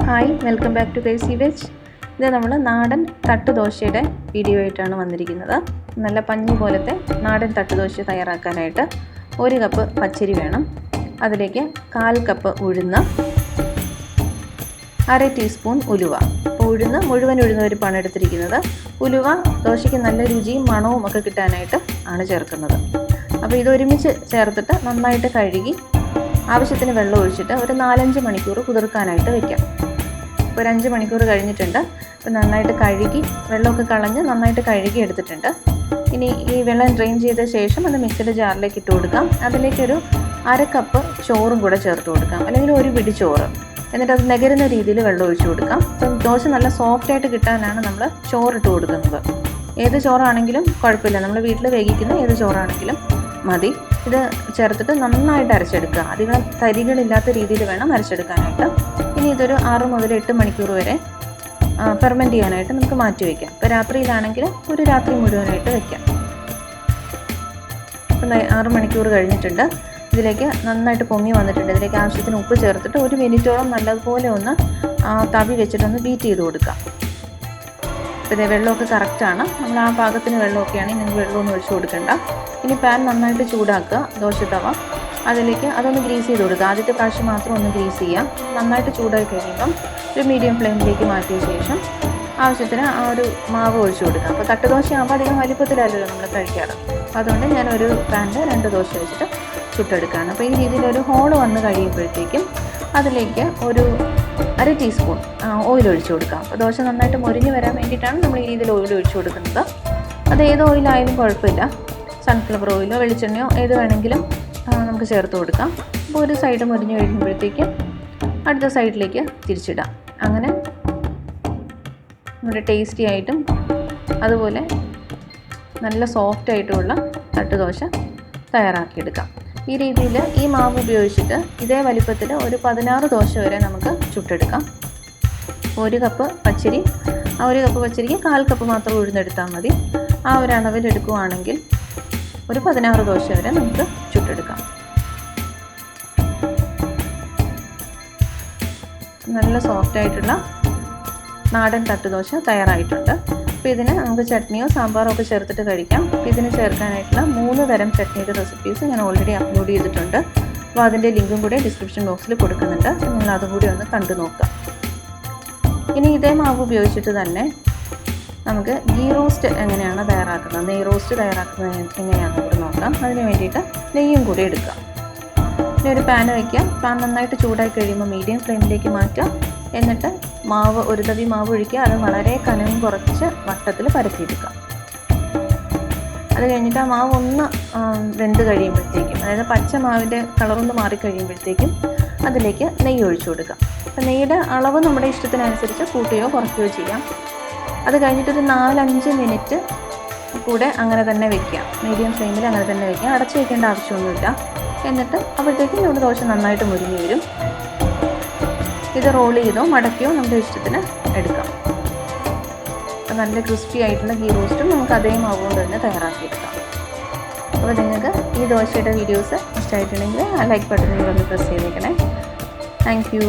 Hi, welcome back to Crazy Veg. ഇത് നമ്മൾ നാടൻ തട്ടുദോശയുടെ വീഡിയോ ആയിട്ടാണ് വന്നിരിക്കുന്നത്. നല്ല പഞ്ഞി പോലത്തെ നാടൻ തട്ടുദോശ തയ്യാറാക്കാനായിട്ട് 1 കപ്പ് പച്ചരി വേണം. അതിലേക്ക് 1/4 കപ്പ് ഉഴുന്ന്, 1/2 ടീസ്പൂൺ ഉലുവ. ഉഴുന്ന് മുഴുവൻ ഉഴുന്ന പരിപ്പാണ് എടുത്തിരിക്കുന്നത്. ഉലുവ ദോശയ്ക്ക് നല്ല രുചിയും മണവും ഒക്കെ കിട്ടാനായിട്ട് ആണ് ചേർക്കുന്നത്. അപ്പോൾ ഇതൊരുമിച്ച് ചേർത്തിട്ട് നന്നായിട്ട് കഴുകി ആവശ്യത്തിന് വെള്ളം ഒഴിച്ചിട്ട് ഒരു 4-5 മണിക്കൂർ കുതിർക്കാനായിട്ട് വയ്ക്കാം. ഇപ്പോൾ ഒരു 5 മണിക്കൂർ കഴിഞ്ഞിട്ടുണ്ട്. അപ്പോൾ നന്നായിട്ട് കഴുകി വെള്ളമൊക്കെ കളഞ്ഞ് നന്നായിട്ട് കഴുകി എടുത്തിട്ടുണ്ട്. ഇനി ഈ വെള്ളം ഡ്രെയിൻ ചെയ്ത ശേഷം അത് മിക്സിയുടെ ജാറിലേക്ക് ഇട്ട് കൊടുക്കാം. അതിലേക്കൊരു 1/2 കപ്പ് ചോറും കൂടെ ചേർത്ത് കൊടുക്കാം, അല്ലെങ്കിൽ ഒരു പിടി ചോറ്. എന്നിട്ട് അത് നികരുന്ന രീതിയിൽ വെള്ളം ഒഴിച്ചു കൊടുക്കാം. അപ്പം ദോശ നല്ല സോഫ്റ്റായിട്ട് കിട്ടാനാണ് നമ്മൾ ചോറിട്ട് കൊടുക്കുന്നത്. ഏത് ചോറാണെങ്കിലും കുഴപ്പമില്ല, നമ്മൾ വീട്ടിൽ വേവിക്കുന്ന ഏത് ചോറാണെങ്കിലും മതി. ഇത് ചേർത്തിട്ട് നന്നായിട്ട് അരച്ചെടുക്കുക. അധികം തരികളില്ലാത്ത രീതിയിൽ വേണം അരച്ചെടുക്കാനായിട്ട്. ഇനി ഇതൊരു 6 മുതൽ 8 മണിക്കൂർ വരെ ഫെർമെൻറ്റ് ചെയ്യാനായിട്ട് നമുക്ക് മാറ്റി വയ്ക്കാം. ഇപ്പോൾ രാത്രിയിലാണെങ്കിൽ ഒരു രാത്രി മുഴുവനായിട്ട് വയ്ക്കാം. ഇപ്പം 6 മണിക്കൂർ കഴിഞ്ഞിട്ടുണ്ട്. ഇതിലേക്ക് നന്നായിട്ട് പൊങ്ങി വന്നിട്ടുണ്ട്. ഇതിലേക്ക് ആവശ്യത്തിന് ഉപ്പ് ചേർത്തിട്ട് 1 മിനിറ്റോളം നല്ലതുപോലെ ഒന്ന് തവി വെച്ചിട്ടൊന്ന് ബീറ്റ് ചെയ്ത് കൊടുക്കാം. അപ്പോൾ ഇത് വെള്ളമൊക്കെ കറക്റ്റാണ്. നമ്മൾ ആ പാകത്തിന് വെള്ളമൊക്കെയാണ്. നിങ്ങൾ വെള്ളമൊന്നും ഒഴിച്ച് കൊടുക്കണ്ട. ഇനി പാൻ നന്നായിട്ട് ചൂടാക്കുക, ദോശത്തവ. അതിലേക്ക് അതൊന്ന് ഗ്രീസ് ചെയ്ത് കൊടുക്കുക. ആദ്യത്തെ പ്രാവശ്യം മാത്രം ഒന്ന് ഗ്രീസ് ചെയ്യാം. നന്നായിട്ട് ചൂടായി കഴിയുമ്പം ഒരു മീഡിയം ഫ്ലെയിമിലേക്ക് മാറ്റിയ ശേഷം ആവശ്യത്തിന് ആ ഒരു മാവ് ഒഴിച്ചു കൊടുക്കുക. അപ്പോൾ തട്ടുദോശയാകുമ്പോൾ അധികം വലിപ്പത്തിലല്ലല്ലോ നമ്മൾ കഴിക്കാറ്. അപ്പോൾ അതുകൊണ്ട് ഞാനൊരു പാനിൽ 2 ദോശ വെച്ചിട്ട് ചുട്ടെടുക്കുകയാണ്. അപ്പോൾ ഈ രീതിയിൽ ഒരു ഹോൾ വന്ന് കഴിയുമ്പോഴത്തേക്കും അതിലേക്ക് ഒരു 1/2 ടീസ്പൂൺ ഓയിൽ ഒഴിച്ചു കൊടുക്കാം. അപ്പോൾ ദോശ നന്നായിട്ട് മൊരിഞ്ഞ് വരാൻ വേണ്ടിയിട്ടാണ് നമ്മൾ ഈ രീതിയിൽ ഓയിൽ ഒഴിച്ചു കൊടുക്കുന്നത്. അത് ഏത് ഓയിലായാലും കുഴപ്പമില്ല, സൺഫ്ലവർ ഓയിലോ വെളിച്ചെണ്ണയോ ഏത് വേണമെങ്കിലും നമുക്ക് ചേർത്ത് കൊടുക്കാം. അപ്പോൾ ഒരു സൈഡ് മൊരിഞ്ഞ് കഴിയുമ്പോഴത്തേക്കും അടുത്ത സൈഡിലേക്ക് തിരിച്ചിടാം. അങ്ങനെ നമ്മുടെ ടേസ്റ്റി ആയിട്ടും അതുപോലെ നല്ല സോഫ്റ്റ് ആയിട്ടുള്ള തട്ടുദോശ തയ്യാറാക്കിയെടുക്കാം. ഈ രീതിയിൽ ഈ മാവ് ഉപയോഗിച്ചിട്ട് ഇതേ വലിപ്പത്തിൽ ഒരു 16 ദോശ വരെ നമുക്ക് ചുട്ടെടുക്കാം. 1 കപ്പ് പച്ചരി, ആ 1 കപ്പ് പച്ചരിക്ക് 1/4 കപ്പ് മാത്രം ഉഴുന്നെടുത്താൽ മതി. ആ ഒരു അളവിൽ എടുക്കുകയാണെങ്കിൽ ഒരു 16 ദോശ വരെ നമുക്ക് ചുട്ടെടുക്കാം. നല്ല സോഫ്റ്റായിട്ടുള്ള നാടൻ തട്ടുദോശ തയ്യാറായിട്ടുണ്ട്. അപ്പോൾ ഇതിന് നമുക്ക് ചട്നിയോ സാമ്പാറോ ഒക്കെ ചേർത്തിട്ട് കഴിക്കാം. അപ്പോൾ ഇതിന് ചേർക്കാനായിട്ടുള്ള 3 തരം ചട്നിയുടെ റെസിപ്പീസ് ഞാൻ ഓൾറെഡി അപ്ലോഡ് ചെയ്തിട്ടുണ്ട്. അപ്പോൾ അതിൻ്റെ ലിങ്കും കൂടി ഡിസ്ക്രിപ്ഷൻ ബോക്സിൽ കൊടുക്കുന്നുണ്ട്. നിങ്ങൾ അതും കൂടി ഒന്ന് കണ്ടു നോക്കുക. ഇനി ഇതേ മാവ് ഉപയോഗിച്ചിട്ട് തന്നെ നമുക്ക് ഗീ റോസ്റ്റ് എങ്ങനെയാണ് തയ്യാറാക്കുന്നത്, നെയ് റോസ്റ്റ് തയ്യാറാക്കുന്നത് എങ്ങനെയാണെന്ന് കൂടി നോക്കാം. അതിന് വേണ്ടിയിട്ട് നെയ്യും കൂടി എടുക്കാം. ഇനി ഒരു പാൻ വയ്ക്കാം. പാൻ നന്നായിട്ട് ചൂടായി കഴിയുമ്പോൾ മീഡിയം ഫ്ലെയിമിലേക്ക് മാറ്റാം. എന്നിട്ട് മാവ്, ഒരു തവി മാവ് ഒഴിക്കുക. അത് വളരെ കനം കുറച്ച് വട്ടത്തിൽ പരത്തിയെടുക്കാം. അത് കഴിഞ്ഞിട്ട് ആ മാവ് ഒന്ന് വെന്ത് കഴിയുമ്പോഴത്തേക്കും, അതായത് പച്ച മാവിൻ്റെ കളറൊന്ന് മാറിക്കഴിയുമ്പോഴത്തേക്കും അതിലേക്ക് നെയ്യ് ഒഴിച്ചു കൊടുക്കാം. അപ്പോൾ നെയ്യുടെ അളവ് നമ്മുടെ ഇഷ്ടത്തിനനുസരിച്ച് കൂട്ടുകയോ കുറയ്ക്കുകയോ ചെയ്യാം. അത് കഴിഞ്ഞിട്ടൊരു 4-5 മിനിറ്റ് കൂടെ അങ്ങനെ തന്നെ വയ്ക്കുക. മീഡിയം ഫ്ലെയിമിൽ അങ്ങനെ തന്നെ വയ്ക്കുക. അടച്ചു വയ്ക്കേണ്ട ആവശ്യമൊന്നുമില്ല. എന്നിട്ട് അപ്പോഴത്തേക്കും നമ്മുടെ ദോശ നന്നായിട്ട് മുരിഞ്ഞ് വരും. ഇത് റോൾ ചെയ്തോ മടക്കിയോ നമ്മുടെ ഇഷ്ടത്തിന് എടുക്കാം. നല്ല ക്രിസ്പി ആയിട്ടുള്ള ഗീ റോസ്റ്റും നമുക്ക് അതേ മാവ് കൊണ്ട് തന്നെ തയ്യാറാക്കിയെടുക്കാം. അപ്പോൾ നിങ്ങൾക്ക് ഈ ദോശയുടെ വീഡിയോസ് ഇഷ്ടമായിട്ടുണ്ടെങ്കിൽ ആ ലൈക്ക് ബട്ടണിൽ ഒന്ന് പ്രസ് ചെയ്തേക്കണേ. Thank you.